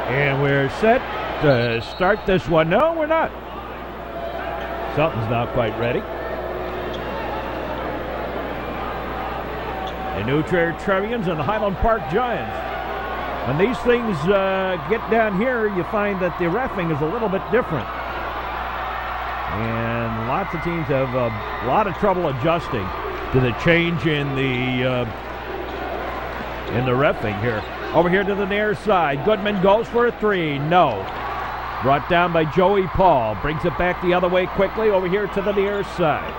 And we're set to start this one. No, we're not. Something's not quite ready. The new Trier Trevians and the Highland Park Giants. When these things get down here, you find that the reffing is a little bit different. And lots of teams have a lot of trouble adjusting to the change in the reffing here. Over here to the near side. Goodman goes for a three. No. Brought down by Joey Paul. Brings it back the other way quickly over here to the near side.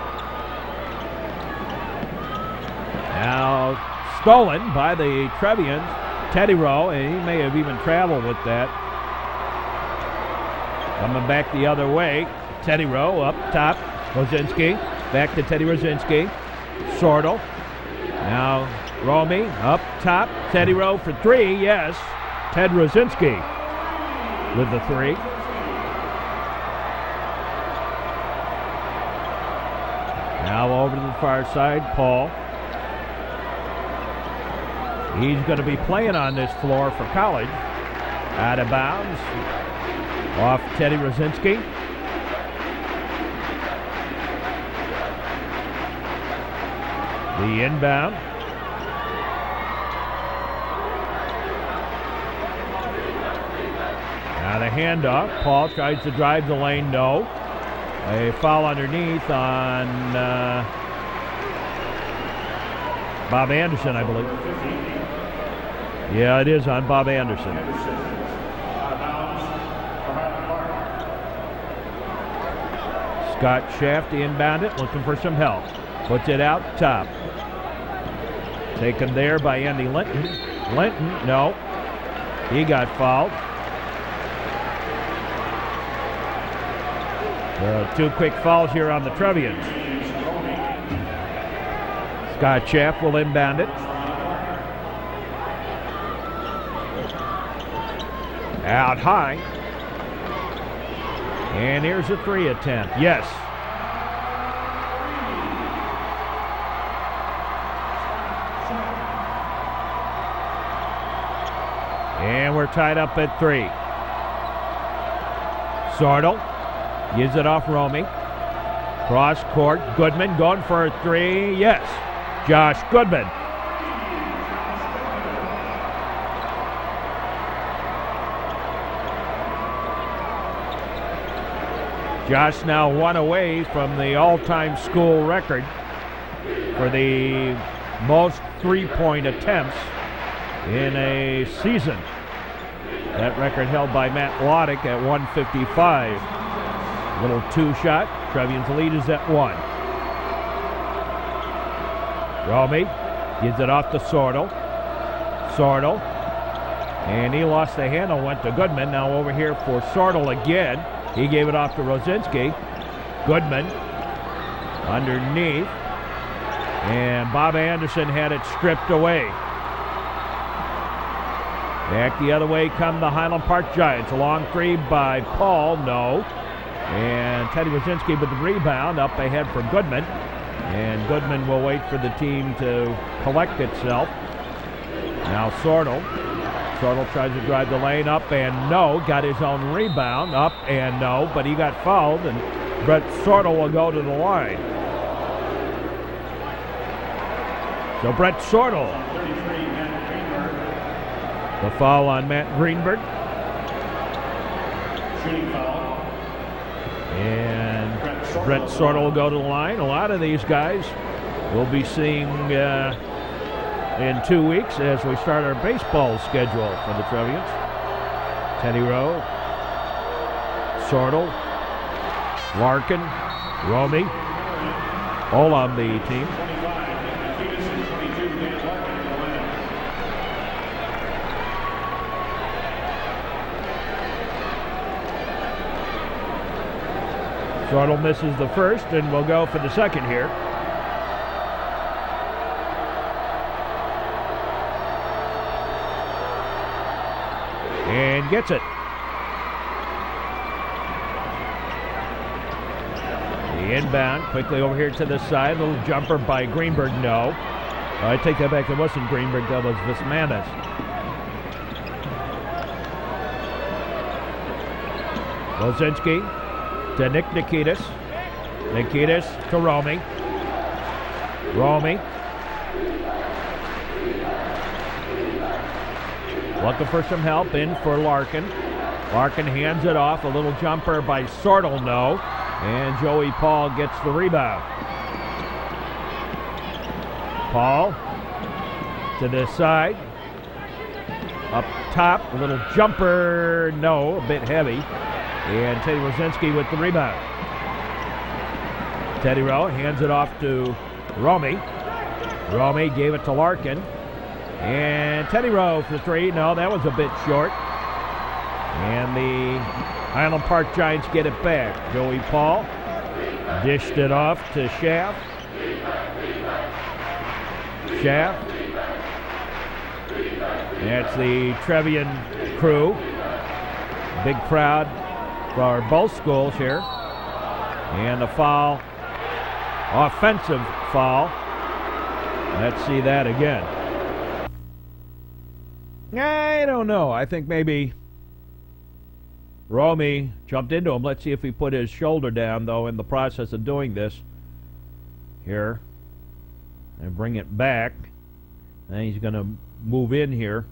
Now stolen by the Trevians. Teddy Rowe, and he may have even traveled with that. Coming back the other way. Teddy Rowe up top. Rosinski. Back to Teddy Rosinski. Sortel. Now Romy up top. Teddy Rowe for three. Yes. Ted Rosinski with the three. Now over to the far side. Paul. He's going to be playing on this floor for college. Out of bounds. Off Teddy Rosinski. The inbound. Now the handoff. Paul tries to drive the lane. No. A foul underneath on Bob Anderson, I believe. Yeah, it is on Bob Anderson. Scott Shaft inbound it, looking for some help. Puts it out top. Taken there by Andy Linton. Linton, no. He got fouled. Two quick fouls here on the Trevians. Scott Shaft will inbound it. Out high. And here's a three attempt. Yes. And we're tied up at three. Sortel gives it off Romy. Cross court. Goodman going for a three. Yes. Josh Goodman. Josh now one away from the all-time school record for the most three-point attempts in a season. That record held by Matt Loddick at 155. Little two-shot. Trevians lead is at one. Romy gives it off to Sortel. Sortel. And he lost the handle, went to Goodman. Now over here for Sortel again. He gave it off to Rosinski. Goodman underneath. And Bob Anderson had it stripped away. Back the other way come the Highland Park Giants. A long three by Paul. No. And Teddy Rosinski with the rebound. Up ahead for Goodman. And Goodman will wait for the team to collect itself. Now Sortel. Sortel tries to drive the lane up and no. Got his own rebound. Up and no. But he got fouled. And Brett Sortel will go to the line. So Brett Sortel. The foul on Matt Greenberg. And Brett Sortel will go to the line. A lot of these guys we'll be seeing in 2 weeks as we start our baseball schedule for the Trevians. Teddy Rowe, Sortel, Larkin, Romy, all on the team. Sortel misses the first, and we'll go for the second here. And gets it. The inbound, quickly over here to the side. Little jumper by Greenberg, no. I take that back, it wasn't Greenberg, that was Vismanis. Wozinski to Nick Nikitas. Nikitas to Romy. Romy. Looking for some help, in for Larkin. Larkin hands it off. A little jumper by Sortel, no. And Joey Paul gets the rebound. Paul to this side. Up top, a little jumper, no, a bit heavy. And Teddy Wozinski with the rebound. Teddy Rowe hands it off to Romy. Romy gave it to Larkin. And Teddy Rowe for three. No, that was a bit short. And the Highland Park Giants get it back. Joey Paul dished it off to Schaff. Schaff. That's the Trevian crew. Big crowd for both schools here. And the foul, offensive foul. Let's see that again. I don't know. I think maybe Romy jumped into him. Let's see if he put his shoulder down, though, in the process of doing this here. And bring it back. And he's going to move in here.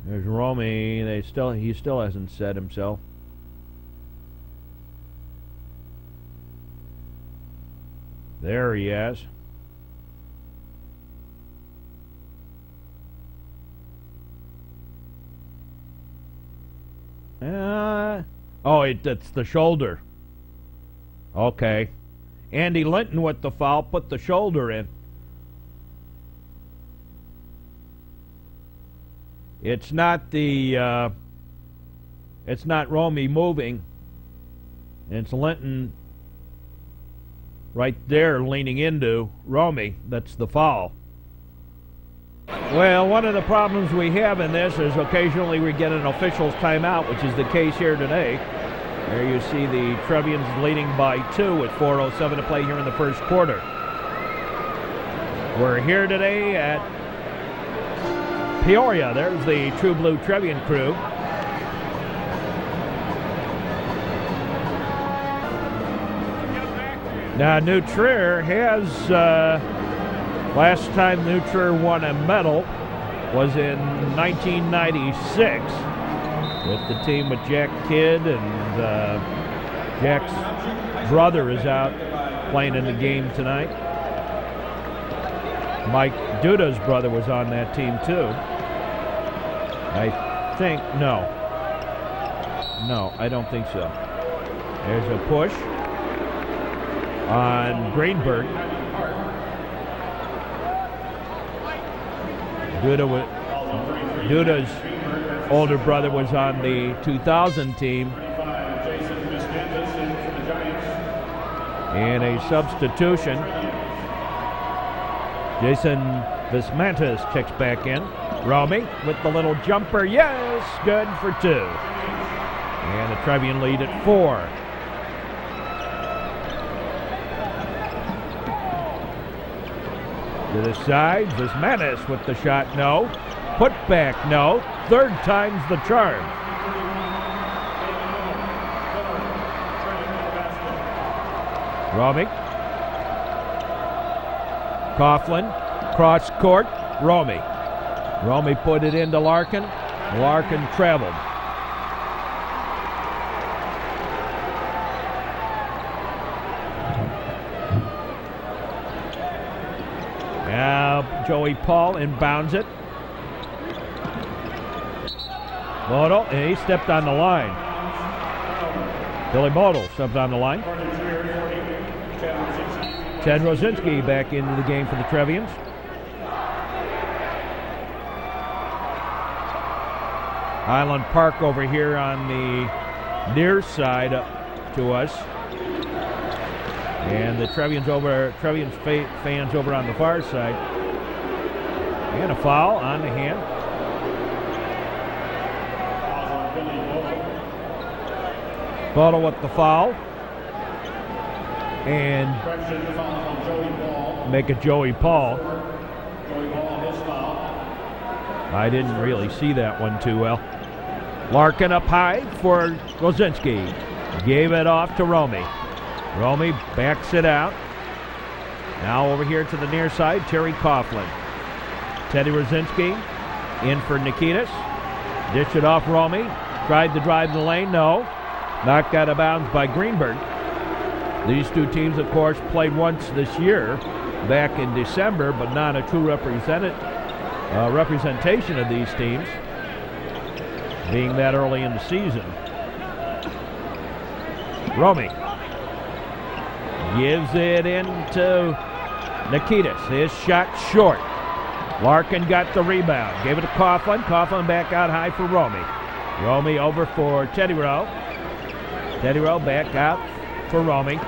There's Romy. He still hasn't set himself. There he is. It's the shoulder. Okay. Andy Linton with the foul put the shoulder in. It's not the it's not Romy moving. It's Linton right there leaning into Romy. That's the foul. Well, one of the problems we have in this is occasionally we get an official's timeout, which is the case here today. There you see the Trevians leading by 2 with 4:07 to play here in the first quarter. We're here today at Peoria. There's the True Blue Trevian crew. Now, New Trier has, last time New Trier won a medal was in 1996 with the team with Jack Kidd, and Jack's brother is out playing in the game tonight. Mike Duda's brother was on that team too. I think, no, I don't think so. There's a push on Greenberg. Duda's older brother was on the 2000 team. And a substitution. Jason Vismantis checks back in. Romy with the little jumper. Yes, good for 2. And the Trevian lead at 4. To the side, Vismantis with the shot, no. Put back, no. Third time's the charm. Romy. Coughlin, cross court, Romy. Romy put it into Larkin. Larkin traveled. Now Joey Paul inbounds it. Bodle, and he stepped on the line. Billy Bodle stepped on the line. Ted Wozinski back into the game for the Trevians. Highland Park over here on the near side to us. And the Trevians fans over on the far side. And a foul on the hand. Bodle with the foul. And make it Joey Paul. I didn't really see that one too well. Larkin up high for Rosinski. Gave it off to Romy. Romy backs it out. Now over here to the near side, Terry Coughlin. Teddy Rosinski in for Nikitas. Dish it off Romy. Tried to drive the lane, no. Knocked out of bounds by Greenberg. These two teams, of course, played once this year, back in December, but not a true representation of these teams, being that early in the season. Romy gives it into Nikitas. His shot short. Larkin got the rebound. Gave it to Coughlin. Coughlin back out high for Romy. Romy over for Teddy Rowe. Teddy Rowe back out for Romy.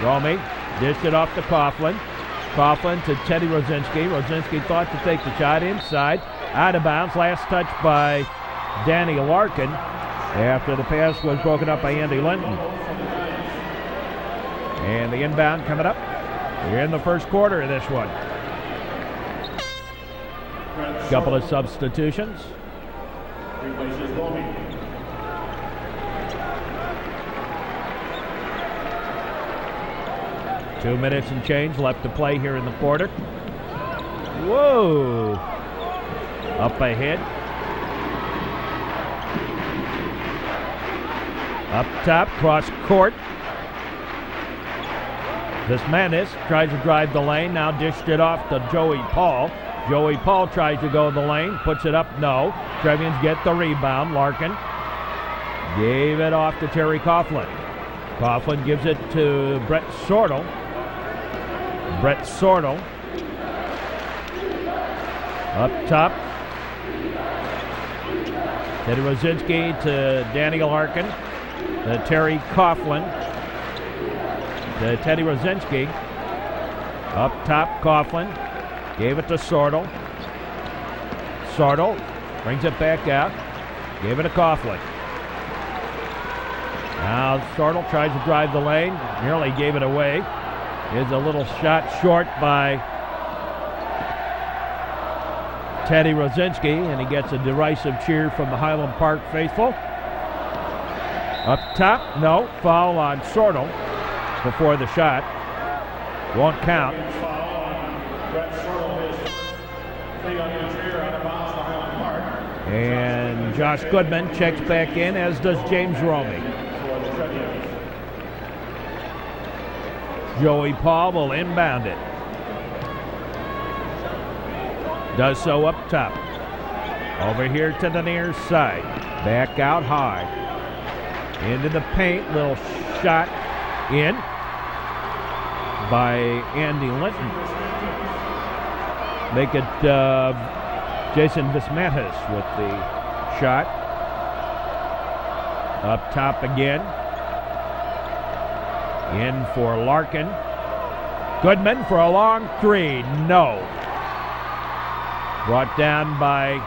Romy dished it off to Coughlin. Coughlin to Teddy Rosinski. Rosinski thought to take the shot inside. Out of bounds. Last touch by Danny Larkin after the pass was broken up by Andy Linton. And the inbound coming up. We're in the first quarter of this one. Couple of substitutions. 2 minutes and change left to play here in the quarter. Whoa! Up ahead. Up top, cross court. Vismanis tries to drive the lane, now dished it off to Joey Paul. Joey Paul tries to go the lane, puts it up, no. Trevians get the rebound. Larkin gave it off to Terry Coughlin. Coughlin gives it to Brett Sortel. Brett Sortel up top. Teddy Rosinski to Danny Larkin. To Terry Coughlin. To Teddy Rosinski. Up top, Coughlin. Gave it to Sortel. Sortel brings it back out. Gave it to Coughlin. Now Sortel tries to drive the lane. Nearly gave it away. Is a little shot short by Teddy Rosinski, and he gets a derisive cheer from the Highland Park faithful. Up top, no. Foul on Sortel before the shot. Won't count. And Josh Goodman checks back in, as does James Romy. Joey Paul will inbound it. Does so up top. Over here to the near side. Back out high. Into the paint. Little shot in by Andy Linton. Make it Jason Vismatis with the shot. Up top again. In for Larkin. Goodman for a long three. No. Brought down by,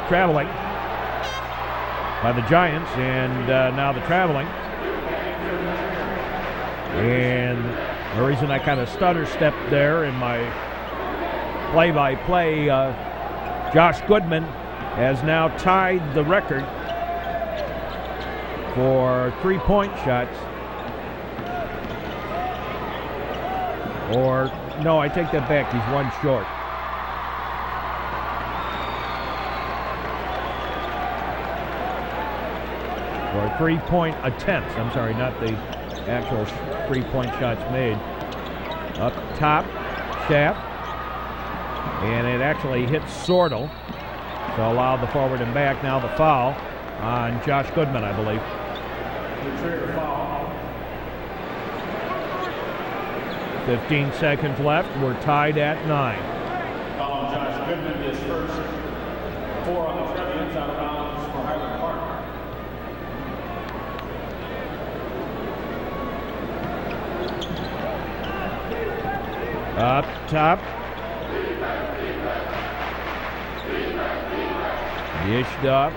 traveling by the Giants, and now the traveling. And the reason I kind of stutter-stepped there in my play-by-play, Josh Goodman has now tied the record for three-point shots. Or, no, I take that back. He's one short. For three-point attempts. I'm sorry, not the actual three-point shots made. Up top, Schaff. And it actually hits Sortel to allow the forward and back. Now the foul on Josh Goodman, I believe. The Trier foul. 15 seconds left. We're tied at 9. Foul on Josh Goodman, his first 4 on the Trevians, out of bounds for Highland Park. Up top. Dished up.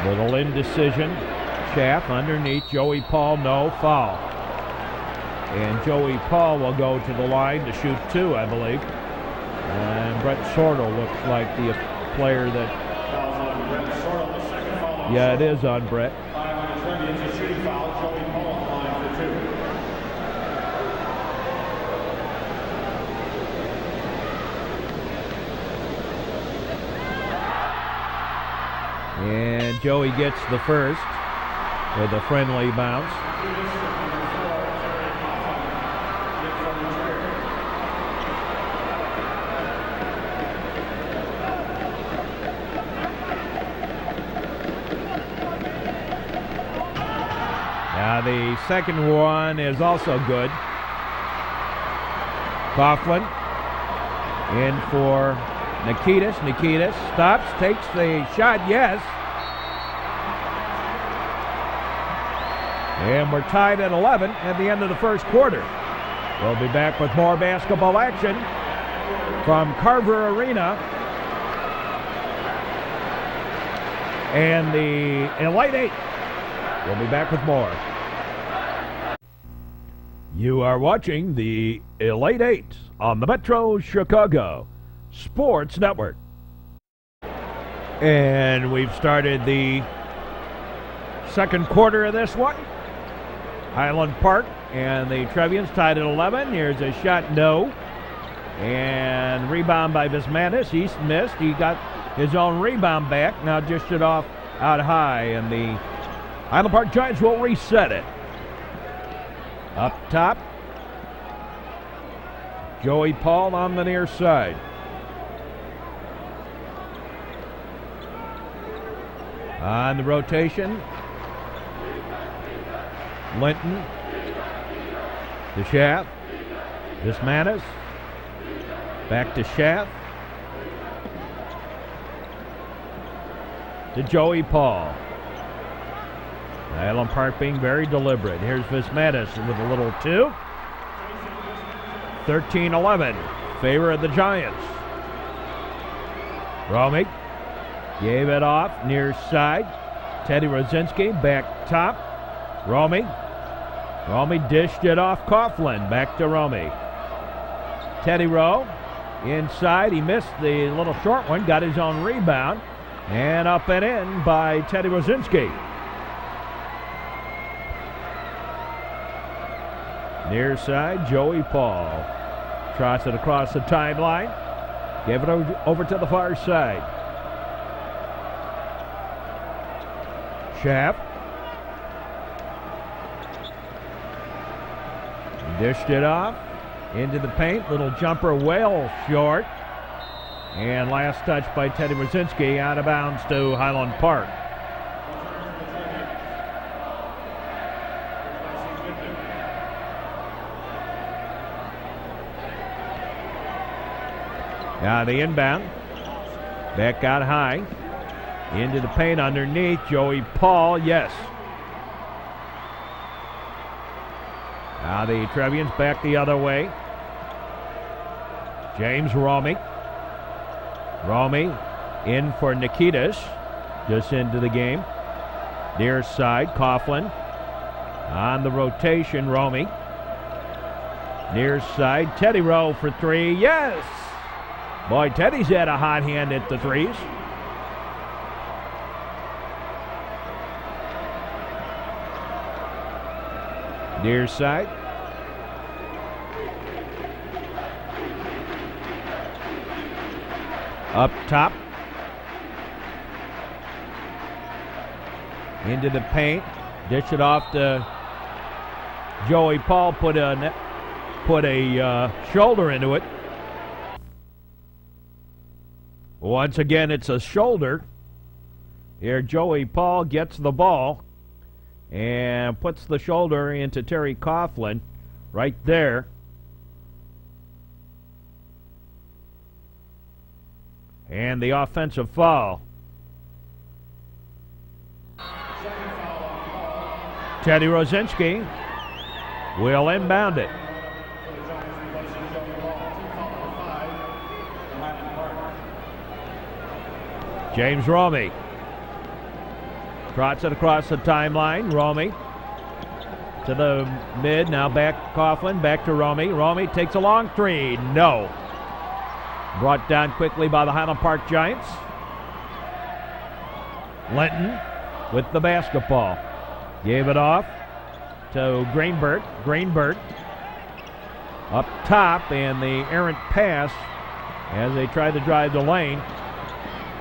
Little indecision. Schaff underneath. Joey Paul, no foul. And Joey Paul will go to the line to shoot 2, I believe. And Brett Sortle looks like the player that... Yeah, it is on Brett. And Joey gets the first with a friendly bounce. Now the second one is also good. Coughlin in for Nikitas. Nikitas stops, takes the shot, yes. And we're tied at 11 at the end of the first quarter. We'll be back with more basketball action from Carver Arena and the Elite Eight. We'll be back with more. You are watching the Elite Eight on the Metro Chicago Sports Network. And we've started the second quarter of this one. Highland Park and the Trevians tied at 11. Here's a shot, no. And rebound by Vismanis. He missed. He got his own rebound back. Now dished it off out high. And the Highland Park Giants will reset it. Up top, Joey Paul on the near side. On the rotation, Linton, to Schaff, Vismanis, back to Schaff, to Joey Paul. Highland Park being very deliberate. Here's Vismanis with a little 2. 13-11, favor of the Giants. Romick gave it off, near side. Teddy Rosinski back top. Romy dished it off Coughlin. Back to Romy. Teddy Rowe inside. He missed the little short one. Got his own rebound. And up and in by Teddy Rosinski. Near side, Joey Paul. Trots it across the timeline. Gave it over to the far side. Schaff. Dished it off into the paint. Little jumper well short. And last touch by Teddy Rosinski, out of bounds to Highland Park. Now the inbound. Back out high. Into the paint underneath. Joey Paul, yes. Now the Trevians back the other way. James Romy. Romy in for Nikitas. Just into the game. Near side, Coughlin. On the rotation, Romy. Near side, Teddy Rowe for 3. Yes! Boy, Teddy's had a hot hand at the threes. Near side. Up top. Into the paint. Dish it off to Joey Paul. Put a shoulder into it. Once again, it's a shoulder. Here, Joey Paul gets the ball and puts the shoulder into Terry Coughlin right there. And the offensive foul. Teddy Rosinski will inbound it. James Romy trots it across the timeline. Romy to the mid. Now back Coughlin, back to Romy. Romy takes a long three. No. Brought down quickly by the Highland Park Giants. Linton with the basketball. Gave it off to Greenberg. Greenberg up top, and the errant pass as they tried to drive the lane.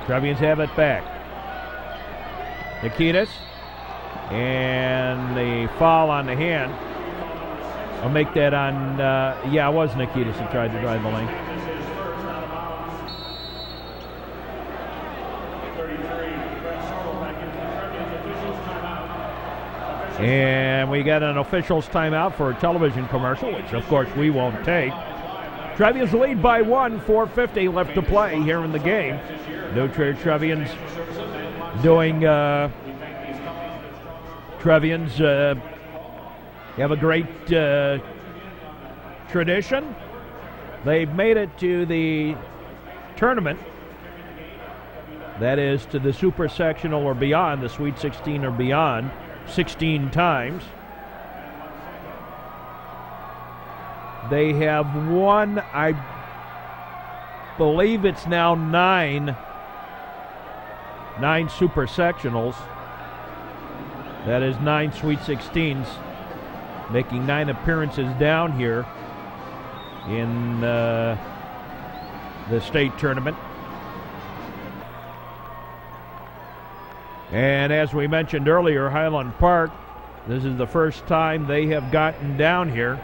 Trevians have it back. Nikitas, and the foul on the hand. I'll make that on, it was Nikitas who tried to drive the lane. And we got an official's timeout for a television commercial, which of course we won't take. Trevians lead by 1, 4:50 left to play here in the game. No Trier Trevians doing, Trevians have a great tradition. They've made it to the tournament. That is to the Super Sectional or beyond, the Sweet 16 or beyond, 16 times. They have won, I believe it's now nine Super Sectionals. That is 9 Sweet 16s, making 9 appearances down here in the state tournament. And as we mentioned earlier, Highland Park, this is the first time they have gotten down here.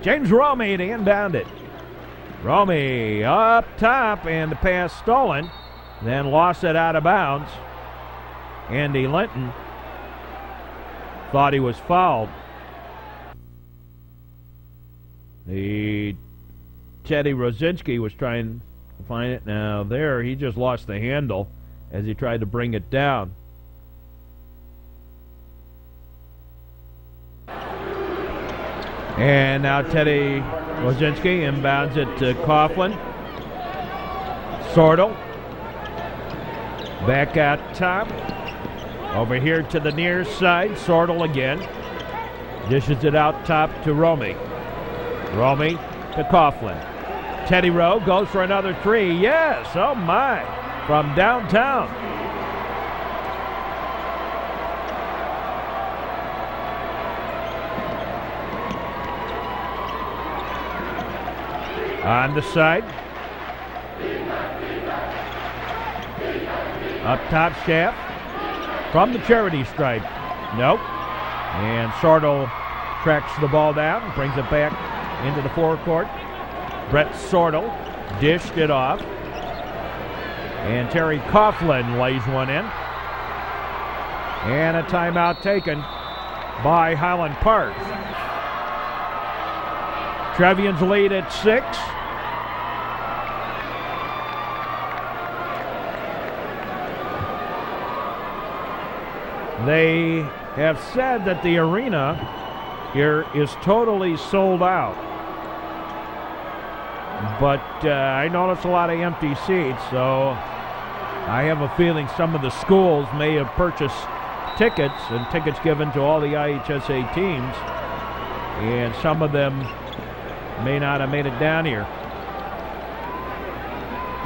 James Romy to inbound it. Romy up top, and the pass stolen. Then lost it out of bounds. Andy Linton thought he was fouled. The Teddy Rosinski was trying to find it. Now there, he just lost the handle as he tried to bring it down. And now Teddy Rosinski inbounds it to Coughlin. Sortel back out top. Over here to the near side. Sortel again. Dishes it out top to Romy. Romy to Coughlin. Teddy Rowe goes for another three. Yes, oh my. From downtown. On the side. Up top shaft. From the charity stripe. Nope. And Sortel tracks the ball down, brings it back into the forecourt. Brett Sortel dished it off. And Terry Coughlin lays one in. And a timeout taken by Highland Park. Trevians lead at 6. They have said that the arena here is totally sold out. But I notice a lot of empty seats, so I have a feeling some of the schools may have purchased tickets, and tickets given to all the IHSA teams, and some of them may not have made it down here.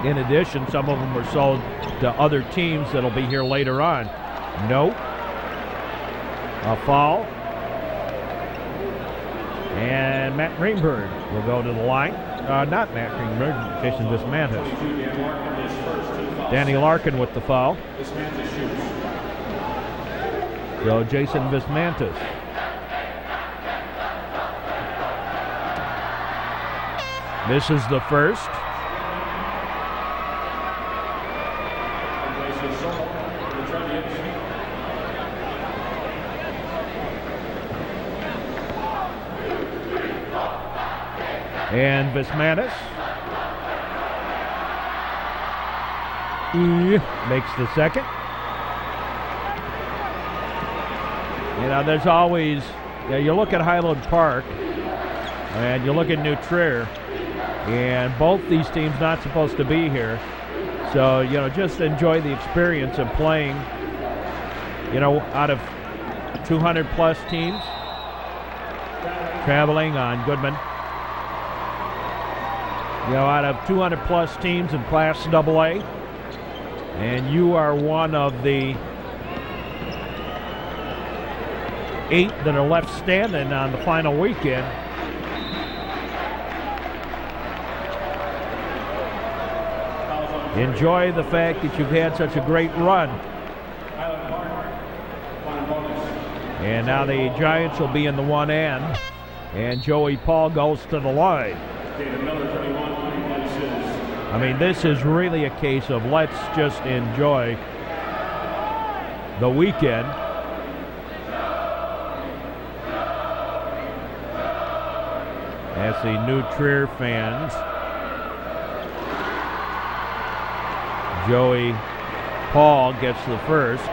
In addition, some of them were sold to other teams that'll be here later on. Nope. A foul. And Matt Greenberg will go to the line. Not Matt Greenberg, Jason Vismantis. Danny Larkin with the foul. So Jason Vismantis. Misses the first. And Vismantis makes the second. You know, there's always, you look at Highland Park and you look at New Trier, and both these teams not supposed to be here. So, you know, just enjoy the experience of playing You know, out of 200 plus teams traveling on Goodman. You know, out of 200 plus teams in Class AA, and you are one of the 8 that are left standing on the final weekend. Enjoy the fact that you've had such a great run. And now the Giants will be in the one end, and Joey Paul goes to the line. I mean, this is really a case of let's just enjoy the weekend. That's the new Trier fans. Joey Paul gets the first.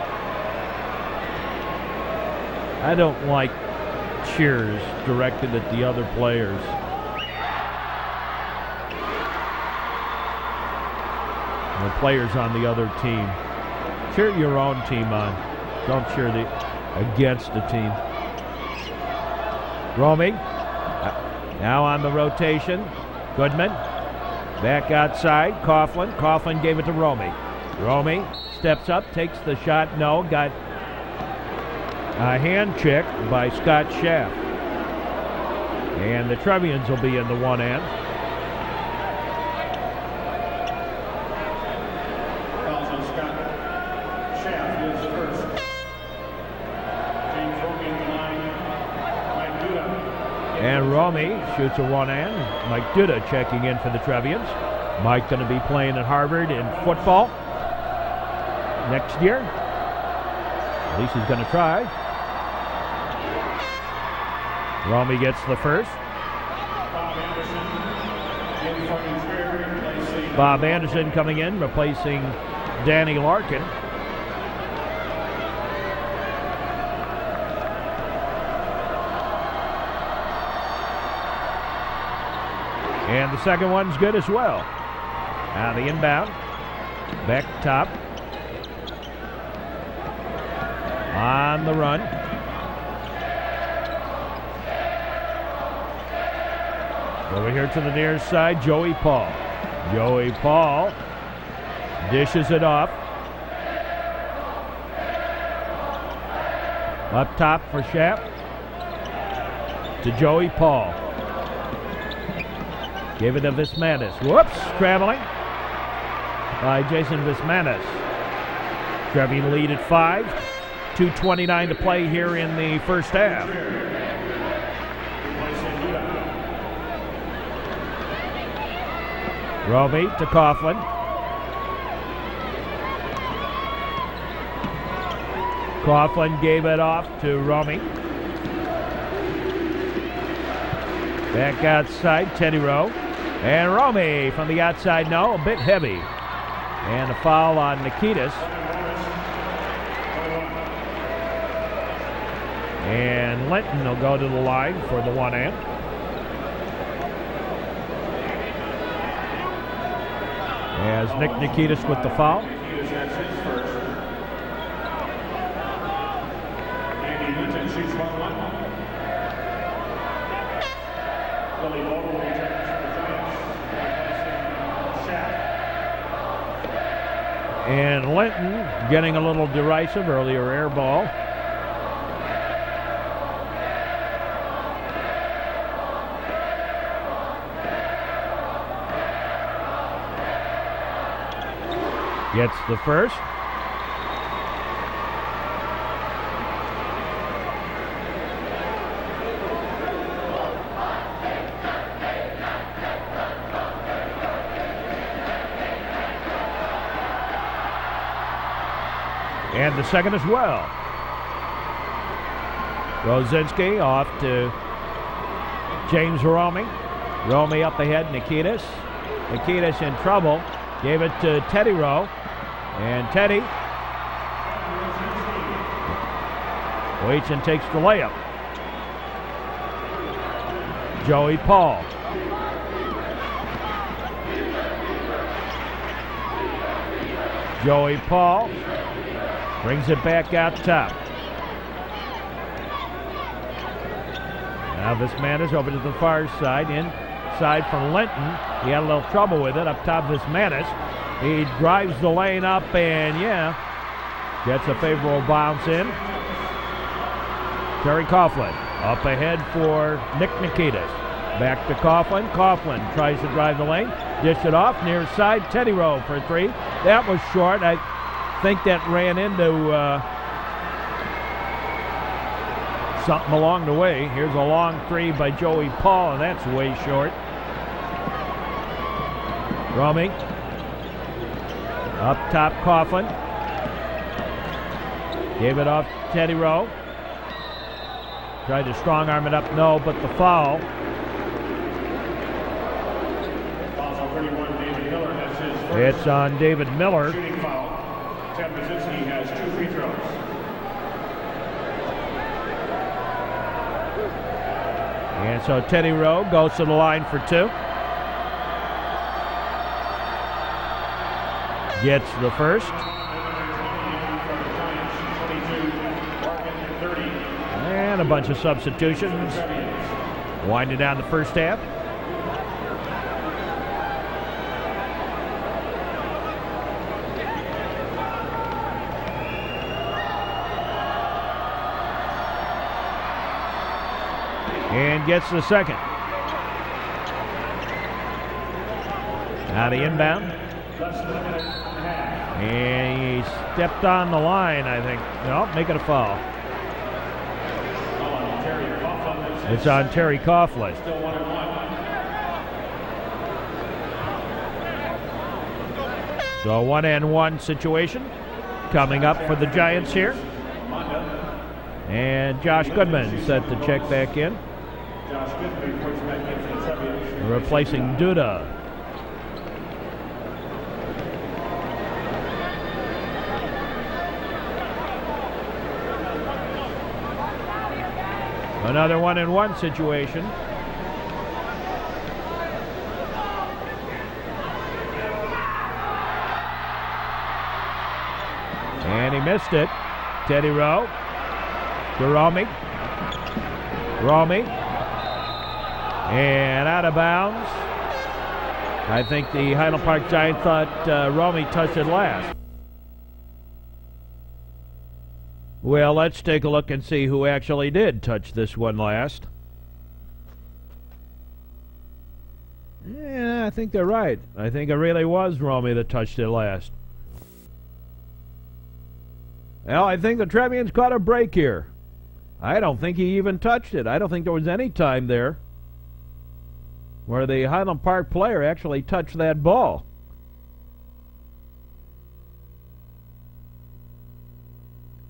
I don't like cheers directed at the other players. The players on the other team. Cheer your own team on. Don't cheer against the team. Romy now on the rotation. Goodman back outside. Coughlin. Coughlin gave it to Romy. Romy steps up, takes the shot. No, got a hand check by Scott Schaff. And the Trevians will be in the one end. And Romy shoots a one end. Mike Duda checking in for the Trevians. Mike going to be playing at Harvard in football next year. At least he's going to try. Romy gets the first. Bob Anderson coming in, replacing Danny Larkin. And the second one's good as well. Now the inbound. Back top. On the run. Over here to the near side, Joey Paul. Joey Paul dishes it off. Up top for Schaff. To Joey Paul. Gave it to Vismanis. Whoops, traveling by Jason Vismanis. Trevian lead at 5. 2:29 to play here in the first half. Roby to Coughlin. Coughlin gave it off to Romy. Back outside, Teddy Rowe. And Romy from the outside, no, a bit heavy. And a foul on Nikitas. And Linton will go to the line for the one end. As Nick Nikitas with the foul. And Linton getting a little derisive, earlier air ball. Gets the first. And the second as well. Rosinski off to James Romy. Romy up ahead, Nikitas. Nikitas in trouble. Gave it to Teddy Rowe. And Teddy waits and takes the layup. Joey Paul. Joey Paul Brings it back out top. Now this man is over to the far side. Inside from Linton. He had a little trouble with it. Up top, this Manis. He drives the lane up and, gets a favorable bounce in. Terry Coughlin up ahead for Nick Nikitas. Back to Coughlin. Coughlin tries to drive the lane. Dish it off. Near side. Teddy Rowe for 3. That was short. I think that ran into something along the way. Here's a long 3 by Joey Paul, and that's way short. Romey. Up top, Coughlin. Gave it off Teddy Rowe. Tried to strong arm it up, no, but the foul. It's on David Miller. Shooting foul. Ted Brzezinski has 2 free throws. And so Teddy Rowe goes to the line for 2. Gets the first. And a bunch of substitutions. Winding down the first half. And gets the second. Now the inbound. And he stepped on the line, I think. No, make it a foul. It's on Terry Coughlin. So a 1-and-1 situation coming up for the Giants here. And Josh Goodman set to check back in. Replacing Duda. Another 1-and-1 situation. And he missed it. Teddy Rowe. To Romey. Romey. And out of bounds. I think the Highland Park Giants thought Romey touched it last. Well, let's take a look and see who actually did touch this one last. Yeah, I think they're right. I think it really was Romey that touched it last. Well, I think the Trevians caught a break here. I don't think he even touched it. I don't think there was any time there where the Highland Park player actually touched that ball.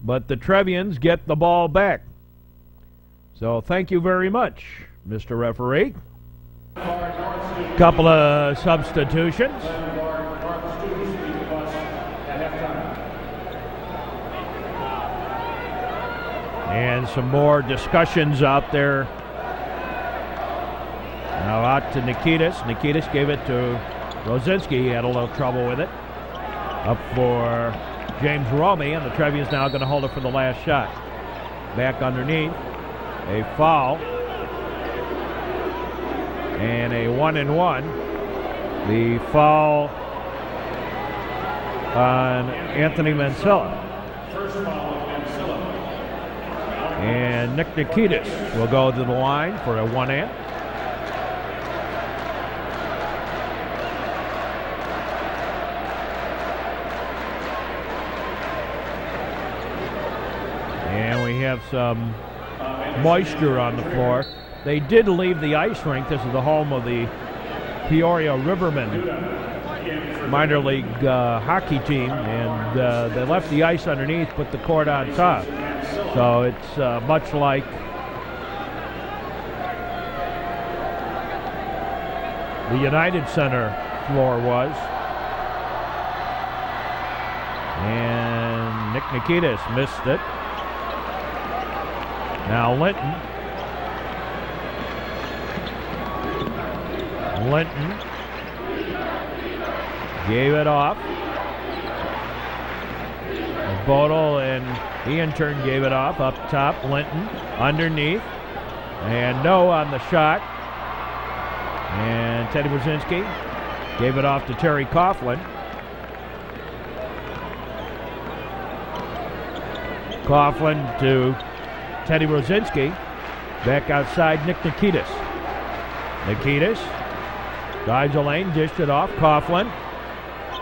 But the Trevians get the ball back. So thank you very much, Mr. Referee. Couple of substitutions. And some more discussions out there. Now out to Nikitas. Nikitas gave it to Rosinski. He had a little trouble with it. Up for James Romey, and the Trevians now going to hold it for the last shot. Back underneath. A foul. And a 1-and-1. The foul on Anthony Mansilla. First foul of Mansilla. And Nick Nikitas will go to the line for a 1-and. And we have some moisture on the floor. They did leave the ice rink. This is the home of the Peoria Rivermen minor league hockey team, and they left the ice underneath, put the court on top. So it's much like the United Center floor was. And Nick Nikitas missed it. Now Linton. Linton gave it off. Bodel, and he in turn gave it off. Up top, Linton underneath. And no on the shot. And Teddy Brzezinski gave it off to Terry Coughlin. Coughlin to Teddy Brzezinski. Back outside, Nick Nikitas. Nikitas drives the lane, dished it off. Coughlin.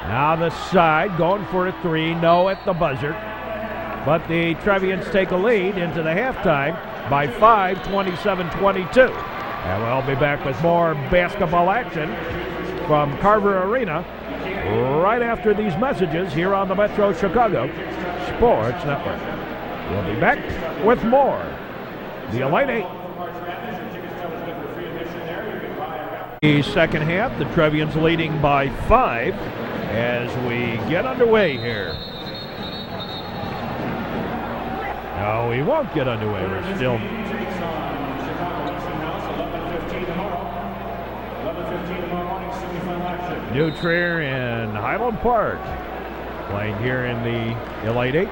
Now the side, going for a three. No at the buzzer. But the Trevians take a lead into the halftime by 5, 27-22. And we'll be back with more basketball action from Carver Arena right after these messages here on the Metro Chicago Sports Network. We'll be back with more. The Elite Eight. The second half, the Trevians leading by 5 as we get underway here. No, we won't get underway. We're still. New Trier and Highland Park playing here in the Elite Eight.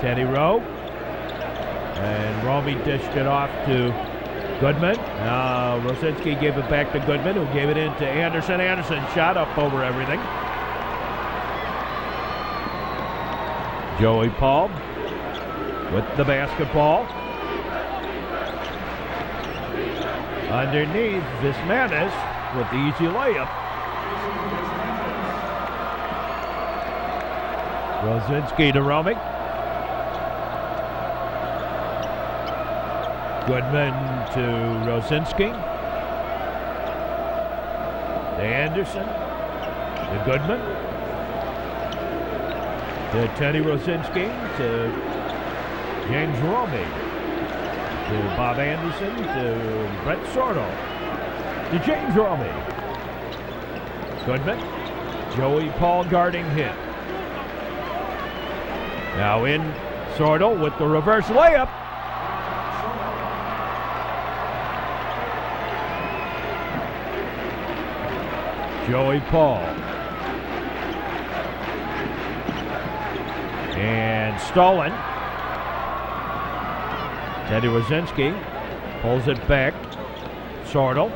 Teddy Rowe. And Romy dished it off to Goodman. Rosinski gave it back to Goodman, who gave it in to Anderson. Anderson shot up over everything. Joey Paul with the basketball. Underneath, Vismanis with the easy layup. Rosinski to Romy. Goodman to Rosinski. To Anderson. To Goodman. To Teddy Rosinski. To James Romy. To Bob Anderson. To Brett Sordo. To James Romy. Goodman. Joey Paul guarding him. Now in Sordo with the reverse layup. Joey Paul. And stolen. Teddy Rosinski pulls it back. Sordo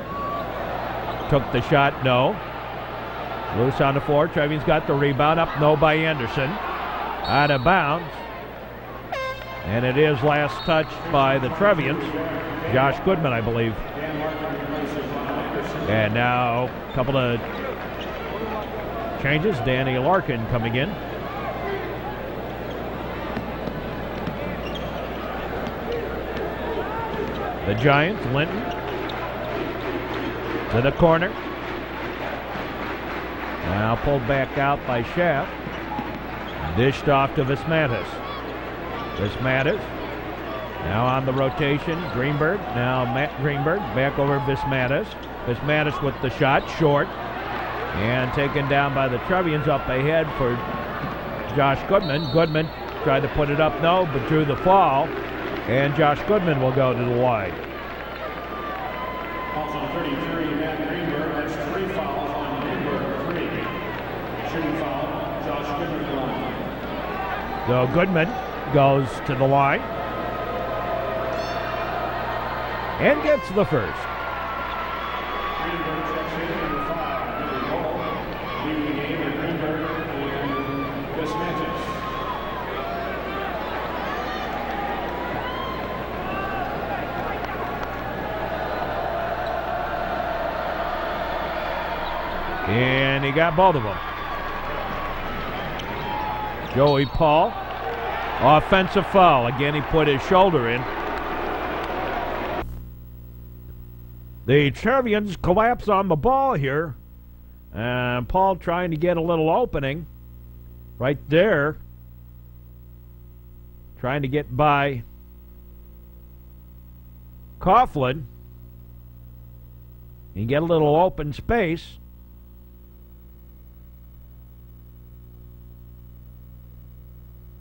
took the shot, no. Loose on the floor. Trevian's got the rebound. Up, no by Anderson. Out of bounds. And it is last touched by the Trevians. Josh Goodman, I believe. And now a couple of changes. Danny Larkin coming in. The Giants, Linton to the corner. Now pulled back out by Schaff. Dished off to Vismanis. Vismanis now on the rotation. Greenberg, now Matt Greenberg back over Vismanis. Vismanis with the shot, short. And taken down by the Trevians up ahead for Josh Goodman. Goodman tried to put it up, no, but drew the foul. And Josh Goodman will go to the line. Fouls on 33, Matt Greenberg. That's 3 fouls on Greenberg, 3. Shooting foul, Josh Goodman to the line. So Goodman goes to the line. And gets the first. Greenberg checks in, number 5, Billy Cole. Leading the game are Greenberg and Vismanis. And he got both of them. Joey Paul, offensive foul. Again, he put his shoulder in. The Trevians collapse on the ball here. And Paul trying to get a little opening right there. Trying to get by Coughlin. And get a little open space.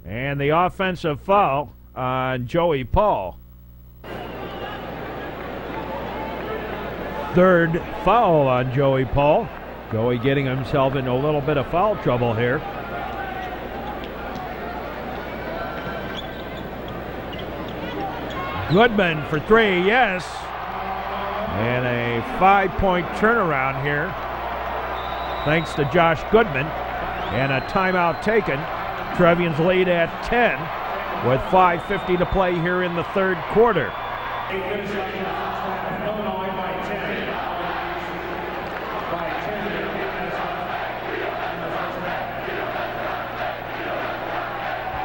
And the offensive foul on Joey Paul. Third foul on Joey Paul. Joey getting himself into a little bit of foul trouble here. Goodman for three, yes. And a 5-point turnaround here, thanks to Josh Goodman. And a timeout taken. Trevians lead at 10 with 5:50 to play here in the third quarter.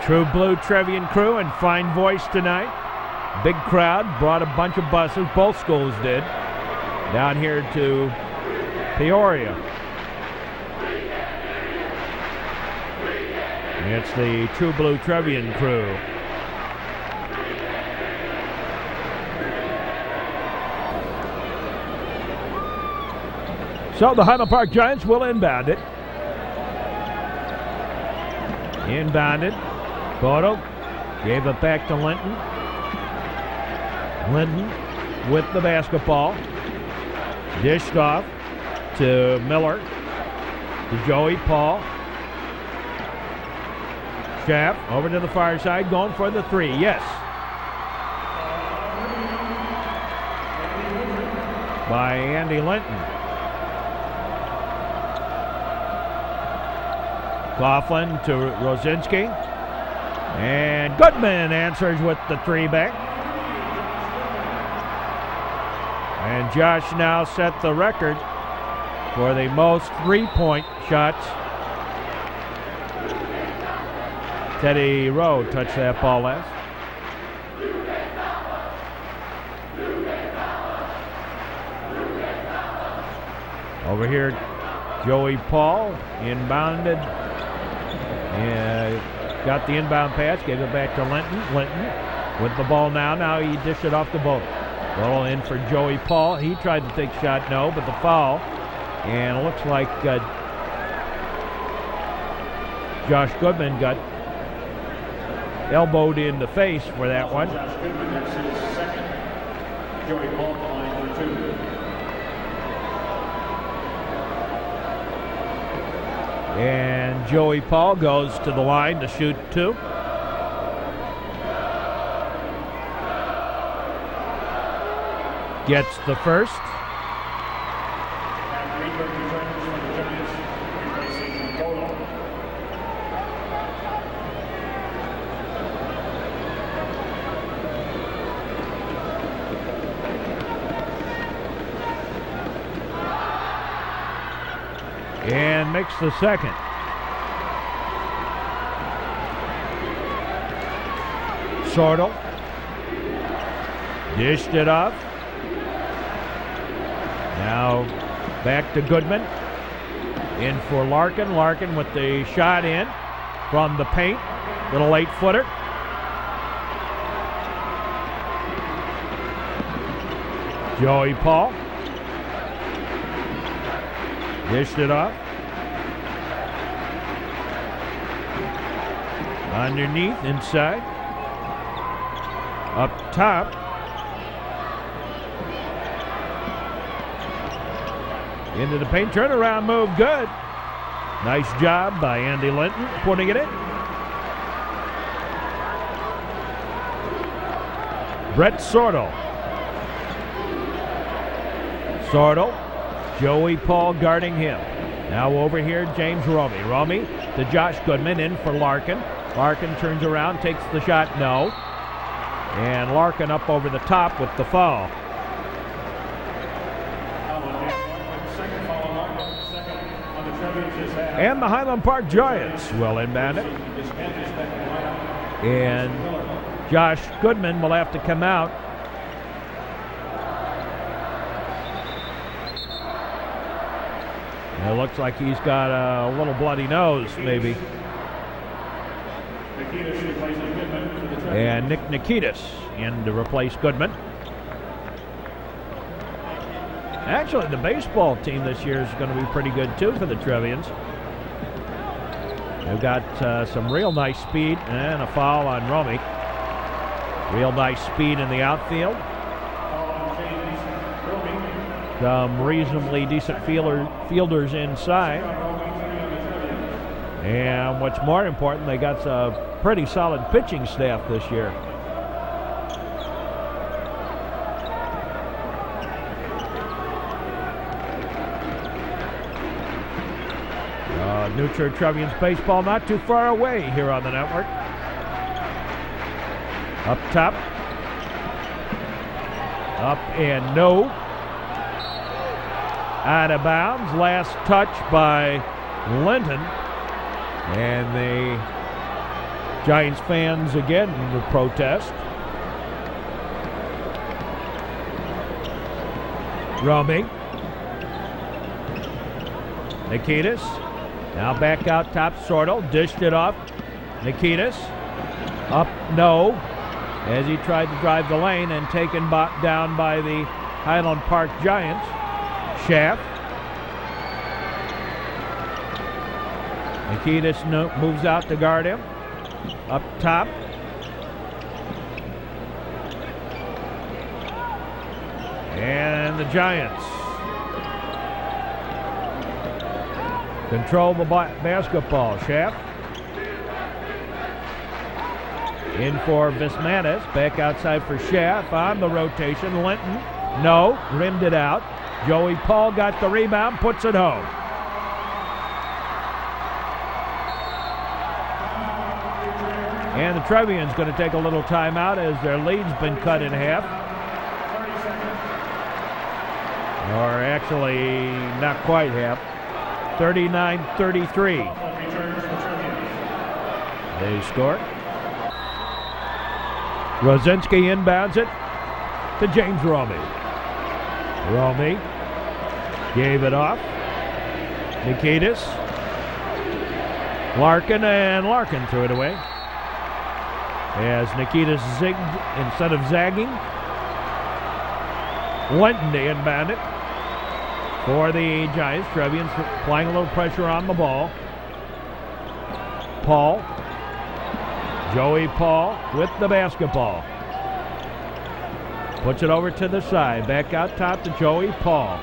True Blue Trevian crew in fine voice tonight. Big crowd, brought a bunch of buses, both schools did, down here to Peoria. It's the True Blue Trevian crew. So the Highland Park Giants will inbound it. Inbounded. Bodo gave it back to Linton. Linton with the basketball. Dished off to Miller. To Joey Paul. Schaff over to the far side, going for the three. Yes. By Andy Linton. Coughlin to Rosinski. And Goodman answers with the three back. And Josh now set the record for the most three-point shots. Teddy Rowe touched that ball last. Over here, Joey Paul inbounded. Got the inbound pass, gave it back to Linton. Linton with the ball now. Now he dished it off the Bodo. Ball in for Joey Paul. He tried to take a shot, no, but the foul. And it looks like Josh Goodman got elbowed in the face for that one. Josh Goodman, that's his second. Joey Paul line for two. And Joey Paul goes to the line to shoot two. Gets the first. And makes the second. Sortel dished it off. Now back to Goodman. In for Larkin. Larkin with the shot in from the paint. Little 8-footer. Joey Paul. Dished it off. Underneath, inside. Up top. Into the paint. Turnaround move. Good. Nice job by Andy Linton putting it in. Brett Sortel. Sortel. Joey Paul guarding him. Now over here, James Romey. Romey to Josh Goodman, in for Larkin. Larkin turns around, takes the shot, no. And Larkin up over the top with the foul. And the Highland Park Giants will inbound it. And Josh Goodman will have to come out. It looks like he's got a little bloody nose, maybe. And Nick Nikitas in to replace Goodman. Actually, the baseball team this year is going to be pretty good, too, for the Trevians. They've got some real nice speed, and a foul on Romey. Real nice speed in the outfield. Some reasonably decent fielders inside. And what's more important, they got a pretty solid pitching staff this year. New Trier Trevians baseball not too far away here on the network. Up top. Up and no. Out of bounds. Last touch by Linton. And the Giants fans again will protest. Romy. Nikitas. Now back out top, Sortel. Dished it off. Nikitas. Up, no. As he tried to drive the lane and taken down by the Highland Park Giants. Schaff. Nikitas moves out to guard him. Up top. And the Giants control the basketball. Schaff. In for Vismanis. Back outside for Schaff on the rotation. Linton. No. Rimmed it out. Joey Paul got the rebound. Puts it home. And the Trevians going to take a little timeout as their lead's been cut in half. Or actually, not quite half. 39-33. They score. Rosinski inbounds it to James Romy. Romy gave it off. Nikitas. Larkin, and Larkin threw it away. As Nikitas zigged instead of zagging. Linton to inbound it for the Giants. Trevians applying a little pressure on the ball. Paul. Joey Paul with the basketball. Puts it over to the side. Back out top to Joey Paul.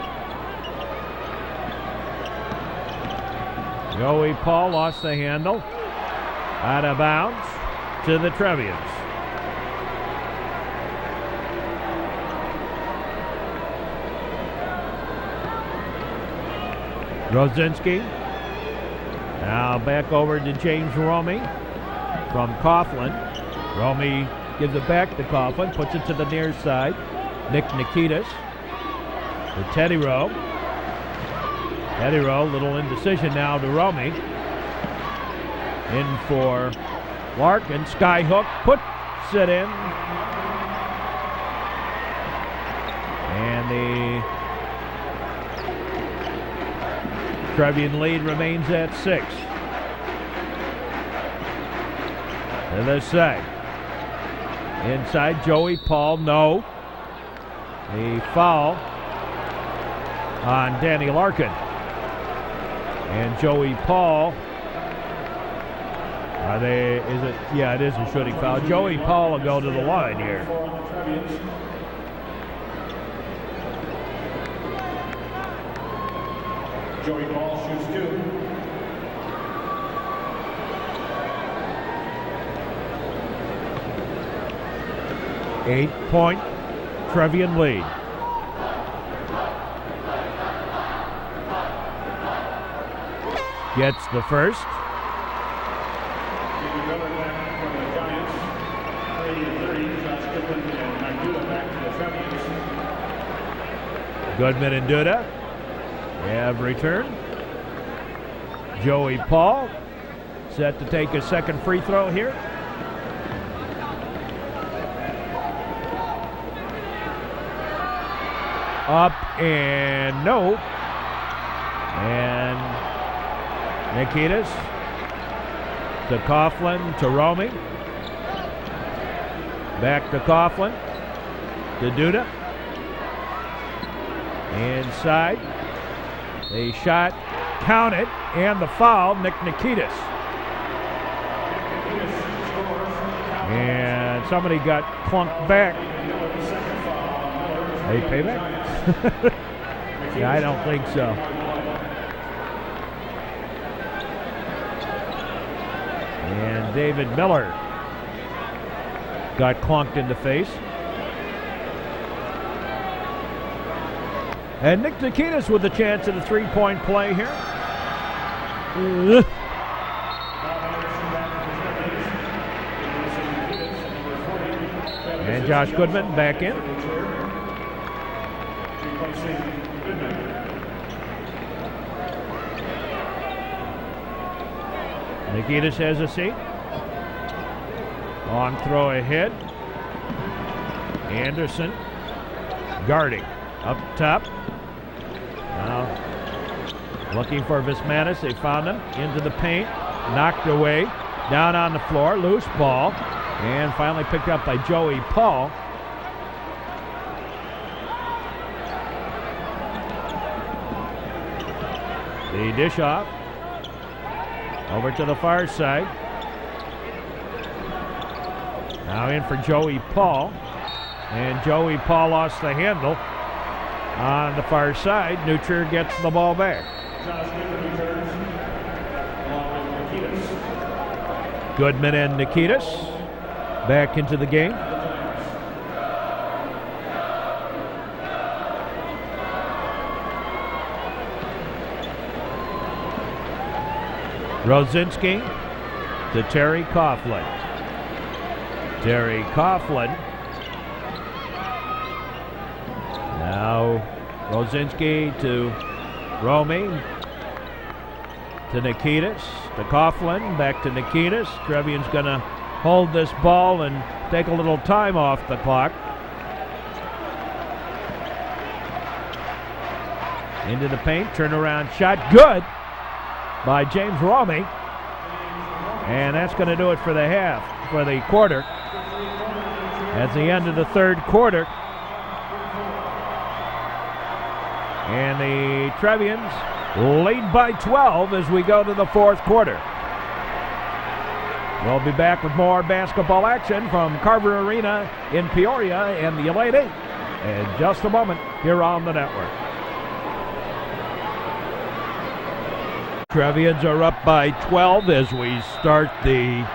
Joey Paul lost the handle. Out of bounds to the Trevians. Rosinski. Now back over to James Romy from Coughlin. Romy gives it back to Coughlin, puts it to the near side. Nick Nikitas to Teddy Rowe. Teddy Rowe, little indecision now to Romy. In for Larkin. Skyhook puts it in. And the Trevian lead remains at 6. To the side. Inside, Joey Paul, no. The foul on Danny Larkin. And Joey Paul, yeah, it is a shooting foul. Joey Paul will go to the line here. Joey Paul shoots 2. Eight-point Trevian lead. Gets the first. Goodman and Duda have returned. Joey Paul set to take his second free throw here. Up and no. And Nikitas to Coughlin to Romy. Back to Coughlin to Duda. Inside. A shot counted and the foul, Nick Nikitas. And somebody got clunked back. Hey, payback? Yeah, I don't think so. And David Miller got clunked in the face. And Nick Nikitas with a chance at a three-point play here. And Josh Goodman back in. Nikitas has a seat. Long throw ahead. Anderson guarding up top. Now looking for Vismanis. They found him into the paint. Knocked away. Down on the floor. Loose ball. And finally picked up by Joey Paul. The dish off. Over to the far side. Now in for Joey Paul. And Joey Paul lost the handle on the far side. New Trier gets the ball back. Goodman and Nikitas back into the game. Rosinski to Terry Coughlin. Terry Coughlin. Now Rosinski to Romy. To Nikitas. To Coughlin. Back to Nikitas. Trevian's going to hold this ball and take a little time off the clock. Into the paint. Turnaround shot. Good by James Romy. And that's going to do it for the half, for the quarter. At the end of the third quarter. And the Trevians lead by 12 as we go to the fourth quarter. We'll be back with more basketball action from Carver Arena in Peoria and the Elite Eight in just a moment here on the network. Trevians are up by 12 as we start the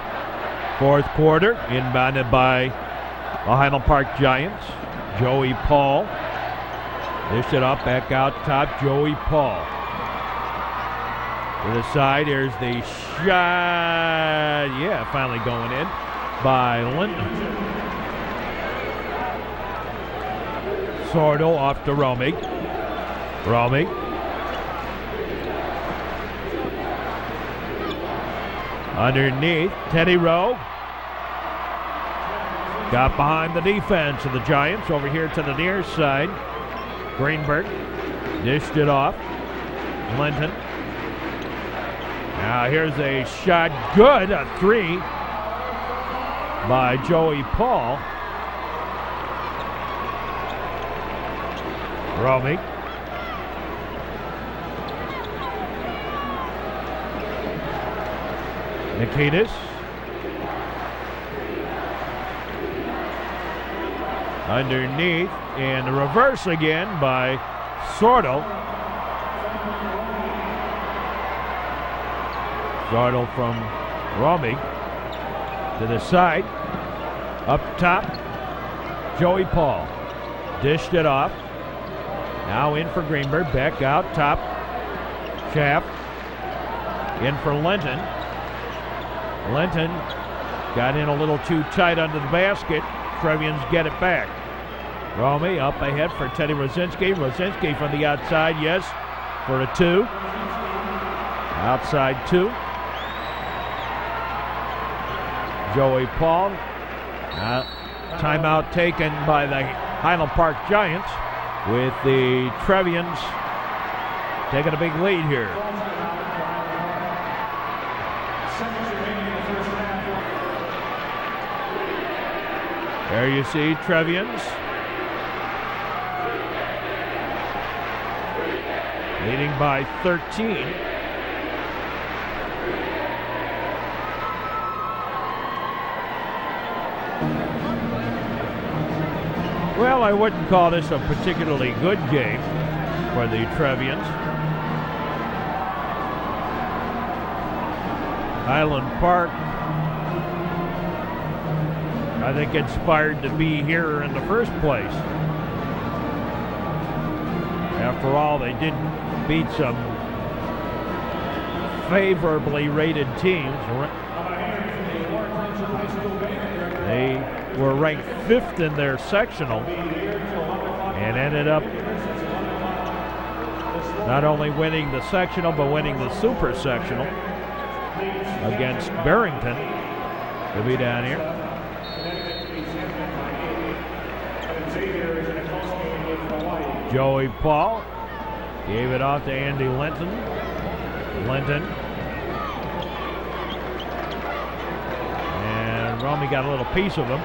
fourth quarter, inbounded by the Highland Park Giants. Joey Paul. Dish it up, back out top, Joey Paul. To the side, here's the shot. Yeah, finally going in by Linton. Sordo off to Romy. Romy. Underneath, Teddy Rowe. Got behind the defense of the Giants over here to the near side. Greenberg dished it off. Linton. Now here's a shot, good, a three by Joey Paul. Romy. Nikitas. Underneath, and the reverse again by Sordo. Sordo from Romy to the side. Up top, Joey Paul. Dished it off. Now in for Greenberg. Back out top. Chapp. In for Linton. Linton got in a little too tight under the basket. Trevians get it back. Romy up ahead for Teddy Rosinski. Rosinski from the outside, yes, for a two. Outside two. Joey Paul. Timeout taken by the Highland Park Giants with the Trevians taking a big lead here. There you see Trevians leading by 13. Well, I wouldn't call this a particularly good game for the Trevians. Highland Park, I think, inspired to be here in the first place. After all, they did beat some favorably rated teams. They were ranked 5th in their sectional and ended up not only winning the sectional but winning the super sectional against Barrington to be down here. Joey Paul gave it off to Andy Linton. And Romy got a little piece of him.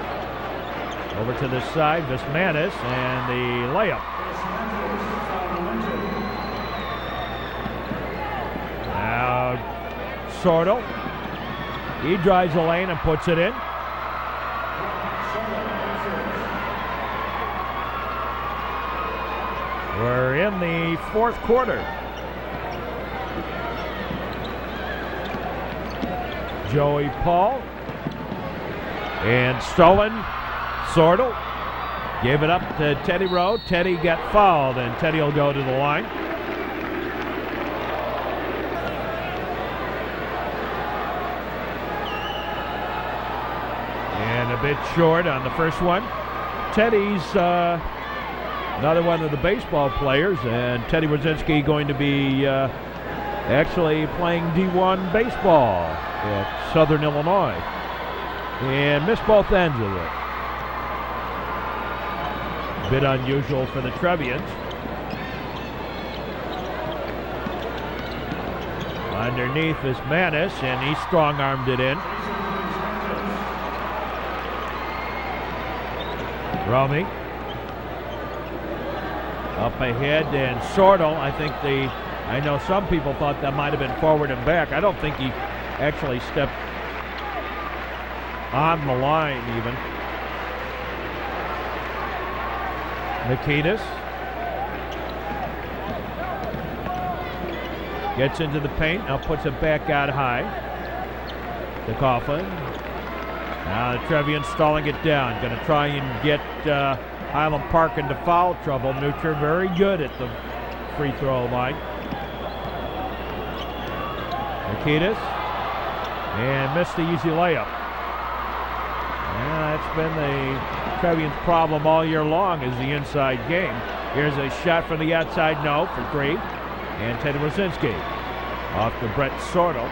Over to this side, Vismanis, and the layup. Now Sordo. He drives the lane and puts it in. We're in the 4th quarter. Joey Paul and stolen. Sordo gave it up to Teddy Rowe. Teddy got fouled, and Teddy will go to the line. And a bit short on the first one. Teddy's another one of the baseball players, and Teddy Wazinski going to be actually playing D1 baseball at Southern Illinois. And missed both ends of it. A bit unusual for the Trevians. Underneath is Manis, and he strong-armed it in. Romy. Up ahead, and Sordo, I know some people thought that might have been forward and back. I don't think he actually stepped on the line even. Nikitas gets into the paint, now puts it back out high to Coughlin. Now the Trevians stalling it down, going to try and get Highland Park into foul trouble. Nutcher very good at the free throw line. Nikitas, and missed the easy layup. Yeah, that's been the Trevians' problem all year long, is the inside game. Here's a shot from the outside, no, for 3. And Teddy Wazinski off to Brett Sordo.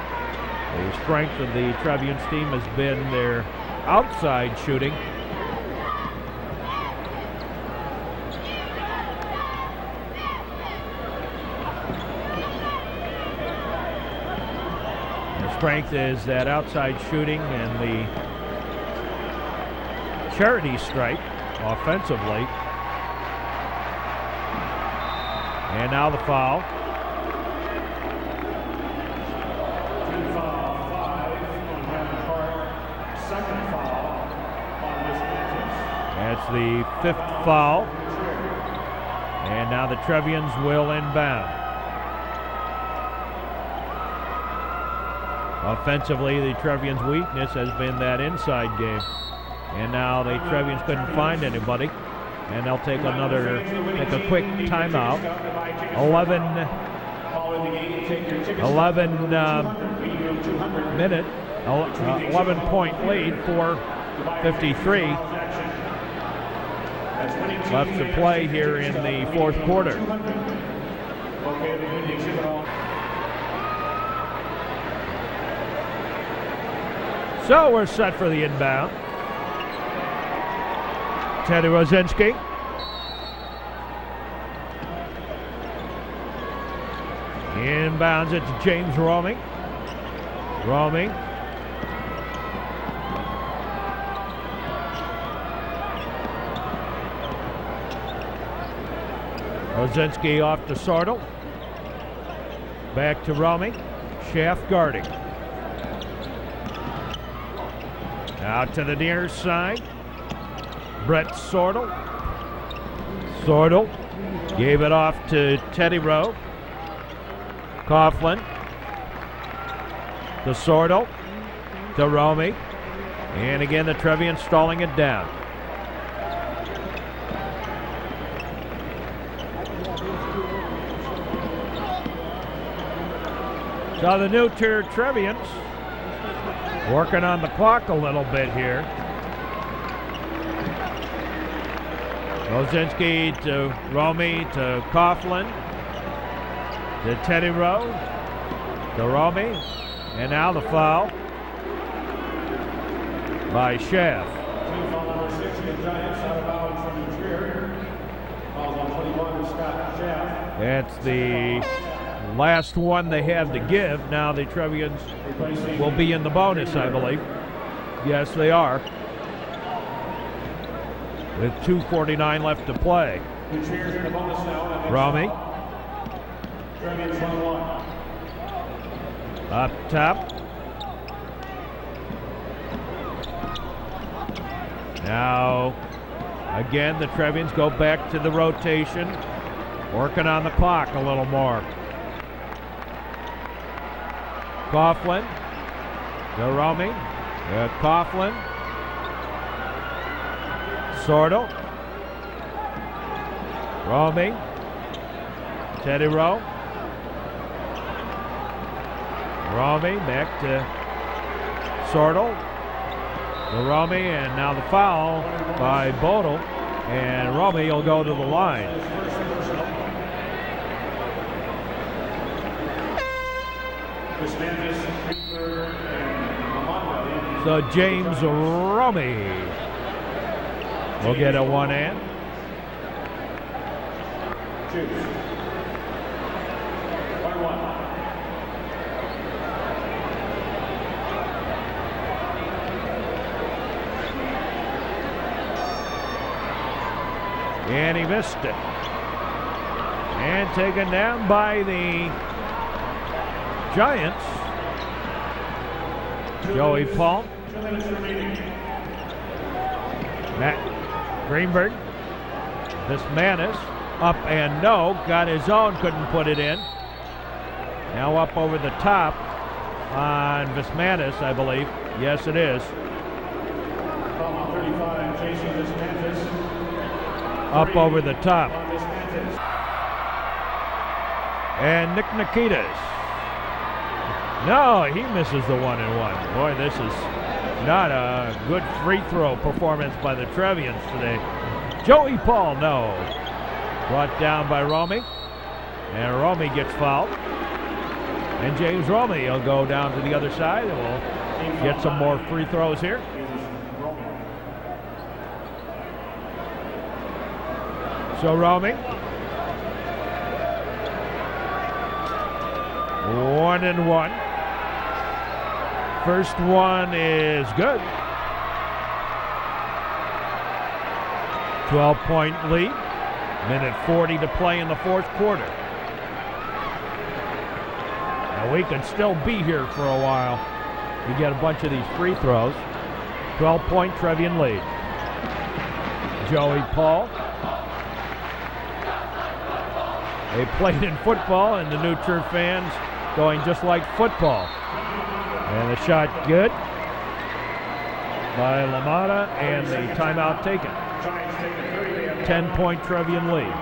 The strength of the Trevians team has been their outside shooting. Their strength is that outside shooting and the charity stripe offensively. And now the foul. Team foul 5 on Highland Park. Second foul on this business. That's the 5th foul. And now the Trevians will inbound. Offensively, the Trevians' weakness has been that inside game. And now the Trevians couldn't find anybody. And they'll take a quick timeout. 11-point lead, 4:53 left to play here in the 4th quarter. So we're set for the inbound. Teddy Wazinski. Inbounds it to James Romy. Romy. Wazinski off to Sordo. Back to Romy. Shaft guarding. Out to the near side. Brett Sordo. Sordo gave it off to Teddy Rowe. Coughlin to Sordo to Romy. And again, the Trevians stalling it down. So the new Trier Trevians working on the clock a little bit here. Rosinski to Romy to Coughlin to Teddy Rowe to Romy, and now the foul by Schaff. Team foul number 6 for the Giants, out of bounds from the Trier. Fouls on 21, Scott Schaff. It's the last one they have to give. Now the Trevians will be in the bonus, I believe. Yes, they are. With 2:49 left to play. The Trier in the bonus now. Romy. Trevians 1-1. Up top. Now, again, the Trevians go back to the rotation, working on the clock a little more. Coughlin to Romy. Coughlin. Sordo. Romy. Teddy Rowe. Romy back to Sordo. To Romy, and now the foul by Bodel. And Romy will go to the line. So James Romy will get a one and. And he missed it. And taken down by the Giants. Joey Paul. Matt Greenberg. Vismanis up and no. Got his own, couldn't put it in. Now up over the top on Vismanis, I believe. Yes, it is. 35, Jason Vismanis. Up over the top. And Nick Nikitas. No, he misses the 1-and-1. Boy, this is not a good free throw performance by the Trevians today. Joey Paul, no. Brought down by Romy. And Romy gets fouled. And James Romy will go down to the other side and we'll get some more free throws here. So Romy. 1-and-1. First one is good. 12-point lead. Minute 40 to play in the fourth quarter. Now we could still be here for a while. We get a bunch of these free throws. 12-point Trevian lead. Joey Paul. They played in football, and the new Trier fans going just like football. And the shot good by LaMotta, and the timeout taken. 10-point Trevian lead.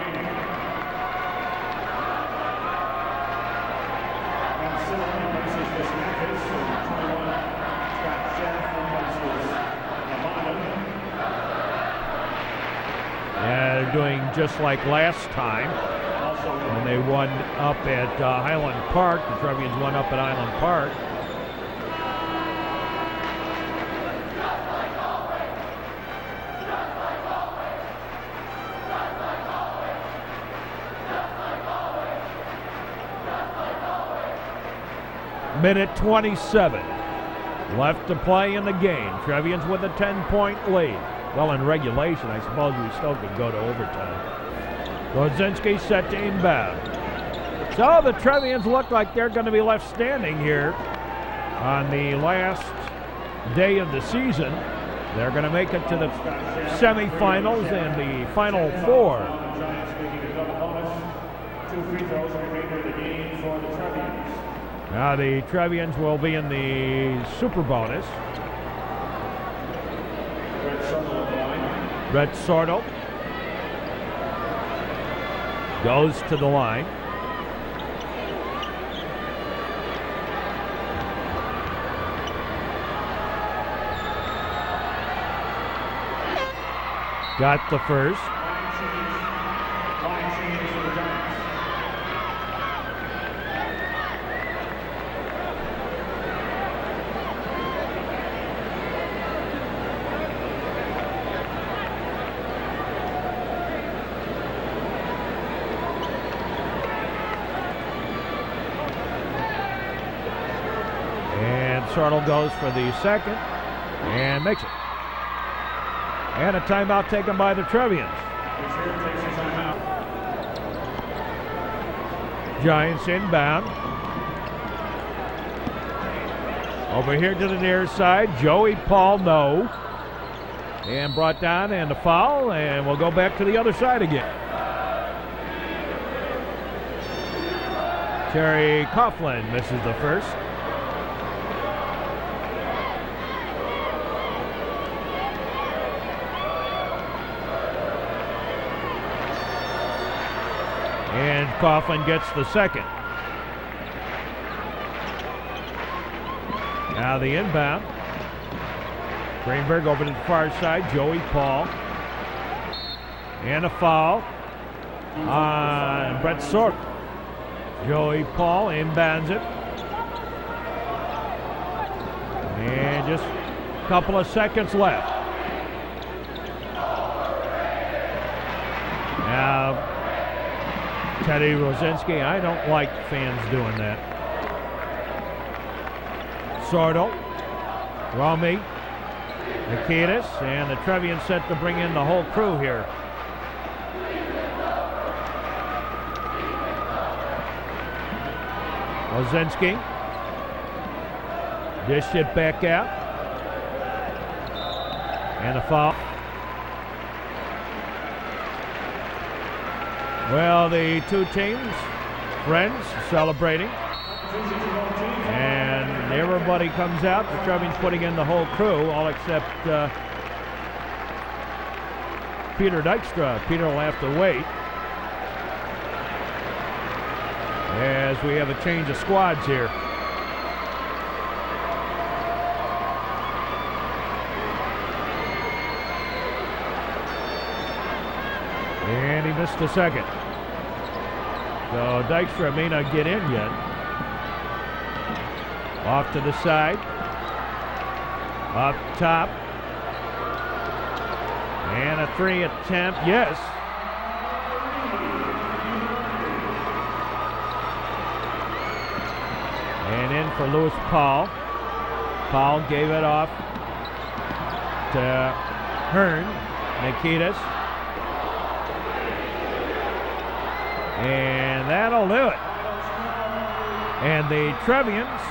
Yeah, they're doing just like last time. When they won up at Highland Park. The Trevians won up at Highland Park. Minute 27 left to play in the game. Trevians with a 10-point lead. Well, in regulation, I suppose we still could go to overtime. Rosinski set to inbound. So the Trevians look like they're going to be left standing here on the last day of the season. They're going to make it to the semifinals and the Final Four. Now the Trevians will be in the Super Bonus. Brett Sordo goes to the line. got the first. Line change for the Giants. Sortle goes for the second and makes it. And a timeout taken by the Trevians. Trier takes a timeout. Giants inbound. Over here to the near side, Joey Paul, no. And brought down and a foul, and we'll go back to the other side again. Terry Coughlin misses the first. And Coughlin gets the second. Now the inbound. Greenberg over to the far side. Joey Paul. And a foul on Brett Sork. Joey Paul inbounds it. And just a couple of seconds left. Now Teddy Rosinski, I don't like fans doing that. Sordo, Romy, Nikitas, and the Trevians set to bring in the whole crew here. Rosinski dished it back out. And a foul. Well, the two teams, friends, celebrating. And everybody comes out. The Trevians putting in the whole crew, all except Peter Dykstra. Peter will have to wait as we have a change of squads here. And he missed the second. So Dykstra may not get in yet. Off to the side. Up top. And a three attempt. Yes. And in for Lewis Paul. Paul gave it off to Hearn. Nikitas. And that'll do it. And the Trevians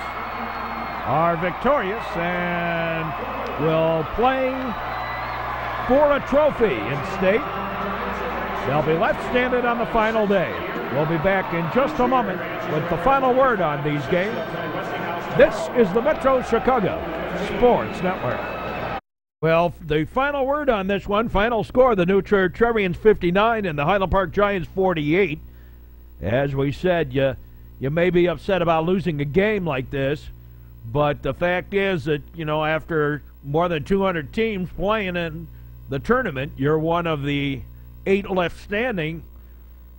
are victorious and will play for a trophy in state. They'll be left standing on the final day. We'll be back in just a moment with the final word on these games. This is the Metro Chicago Sports Network. Well, the final word on this one, final score, the New Trier Trevians 59 and the Highland Park Giants 48. As we said, you may be upset about losing a game like this, but the fact is that, you know, after more than 200 teams playing in the tournament, you're one of the 8 left standing.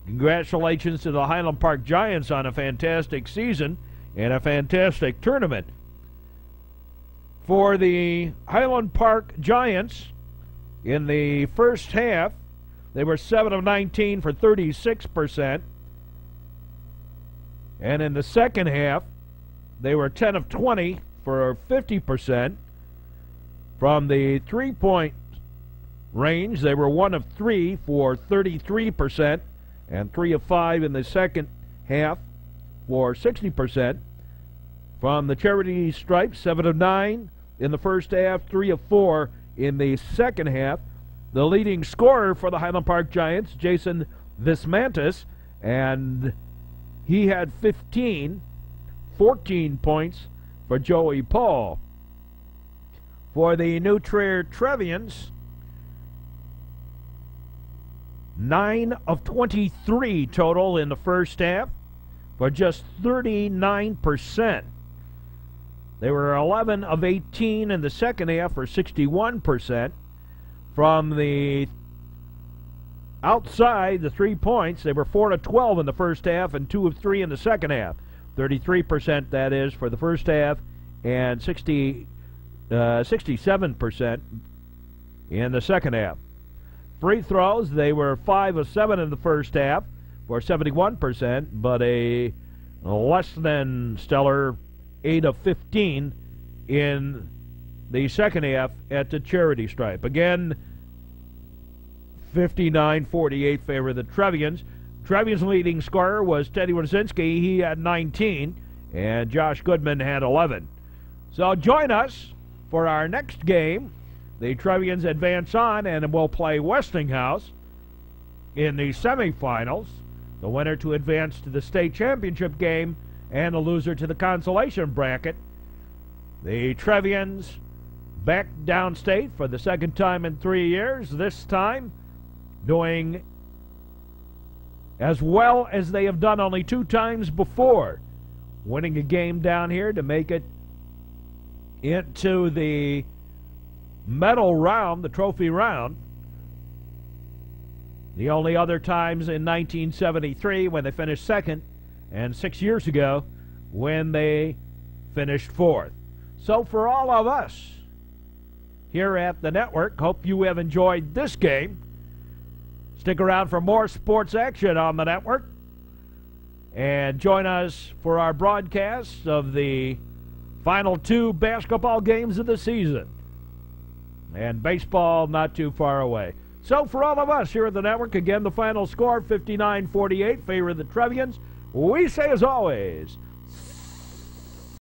Congratulations to the Highland Park Giants on a fantastic season and a fantastic tournament. For the Highland Park Giants, in the first half, they were 7 of 19 for 36%. And in the second half, they were 10 of 20 for 50%. From the three-point range, they were 1 of 3 for 33%, and 3 of 5 in the second half for 60%. From the charity stripe, 7 of 9 in the first half, 3 of 4 in the second half. The leading scorer for the Highland Park Giants, Jason Vismantis, and he had 14 points for Joey Paul. For the New Trier Trevians, 9 of 23 total in the first half for just 39%. They were 11 of 18 in the second half for 61%. From the outside the 3 points. They were 4 of 12 in the first half and 2 of 3 in the second half. 33% that is for the first half, and 67% in the second half. Free throws, they were 5 of 7 in the first half for 71%, but a less than stellar 8 of 15 in the second half at the charity stripe. Again, 59-48 favor of the Trevians. Trevians' leading scorer was Teddy Wazinski. He had 19, and Josh Goodman had 11. So join us for our next game. The Trevians advance on and will play Westinghouse in the semifinals. The winner to advance to the state championship game and the loser to the consolation bracket. The Trevians back downstate for the second time in 3 years, this time doing as well as they have done only 2 times before, winning a game down here to make it into the medal round, the trophy round. The only other times in 1973 when they finished second, and 6 years ago when they finished fourth. So for all of us here at the network, hope you have enjoyed this game. Stick around for more sports action on the network, and join us for our broadcasts of the final 2 basketball games of the season, and baseball not too far away. So for all of us here at the network, again, the final score, 59-48, favor of the Trevians. We say, as always,